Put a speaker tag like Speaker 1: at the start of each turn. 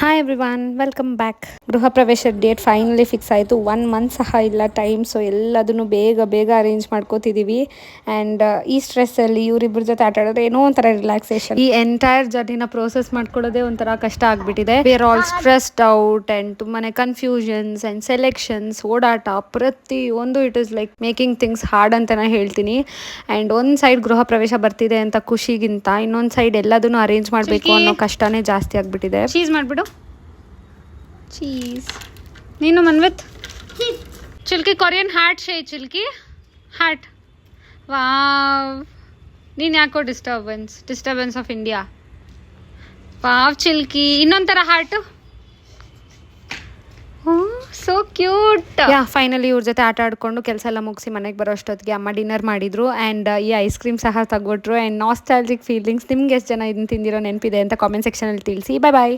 Speaker 1: Hi everyone, welcome back. ಗೃಹ ಪ್ರವೇಶದ date finally fix ಆಯಿತು. 1 ಮಂತ್ ಸಹ ಇಲ್ಲ ಟೈಮ್. ಸೊ ಎಲ್ಲದನ್ನು ಬೇಗ ಬೇಗ ಅರೇಂಜ್ ಮಾಡ್ಕೋತಿದ್ದೀವಿ. ಆ್ಯಂಡ್ ಈ ಸ್ಟ್ರೆಸ್ಸಲ್ಲಿ ಇವರಿಬ್ಬರ ಜೊತೆ ಆಟ ಆಡೋದ್ರೆ ಏನೋ ಒಂಥರ ರಿಲ್ಯಾಕ್ಸೇಷನ್. ಈ ಎಂಟೈರ್ ಜರ್ನಿನ ಪ್ರೋಸೆಸ್ ಮಾಡ್ಕೊಳ್ಳೋದೇ ಒಂಥರ ಕಷ್ಟ ಆಗಿಬಿಟ್ಟಿದೆ. We are all stressed out and ತುಂಬಾ ಕನ್ಫ್ಯೂಷನ್ಸ್ ಆ್ಯಂಡ್ ಸೆಲೆಕ್ಷನ್ಸ್, ಓಡಾಟ, ಪ್ರತಿಯೊಂದು it is like making things hard ಅಂತಲೇ ಹೇಳ್ತೀನಿ. ಆ್ಯಂಡ್ ಒಂದು ಸೈಡ್ ಗೃಹ ಪ್ರವೇಶ ಬರ್ತಿದೆ ಅಂತ ಖುಷಿಗಿಂತ ಇನ್ನೊಂದು ಸೈಡ್ ಎಲ್ಲದನ್ನು ಅರೇಂಜ್ ಮಾಡಬೇಕು ಅನ್ನೋ ಕಷ್ಟನೇ ಜಾಸ್ತಿ ಆಗಿಬಿಟ್ಟಿದೆ. ಚೀಸ್ ಮಾಡಿಬಿಡು. ಚೀಸ್. ನೀನು ಮನ್ವಿತ್ ಚಿಲ್ಕಿ ಕೊರಿಯನ್ ಹಾರ್ಟ್ ಶೇ ಚಿಲ್ಕಿ ಹಾರ್ಟ್. ವಾವ್. ನೀನು ಯಾಕೋ disturbance of India. Wow Chilki. ಇನ್ನೊಂಥರ ಹಾರ್ಟು. So cute. ಫೈನಲಿ ಇವ್ರ ಜೊತೆ ಆಟ ಆಡ್ಕೊಂಡು ಕೆಲಸ ಎಲ್ಲ ಮುಗಿಸಿ ಮನೆಗೆ ಬರೋ ಅಷ್ಟೊತ್ತಿಗೆ ಅಮ್ಮ ಡಿನ್ನರ್ ಮಾಡಿದ್ರು. ಆ್ಯಂಡ್ ಈ ಐಸ್ ಕ್ರೀಮ್ ಸಹ ತಗೊಟ್ರು. And nostalgic feelings. ನಿಮ್ಗೆ ಎಷ್ಟು ಜನ ಇದನ್ನು ತಿಂದಿರೋ ನೆನಪಿದೆ ಅಂತ ಕಾಮೆಂಟ್ ಸೆಕ್ಷನಲ್ಲಿ ತಿಳಿಸಿ. ಬಾಯ್.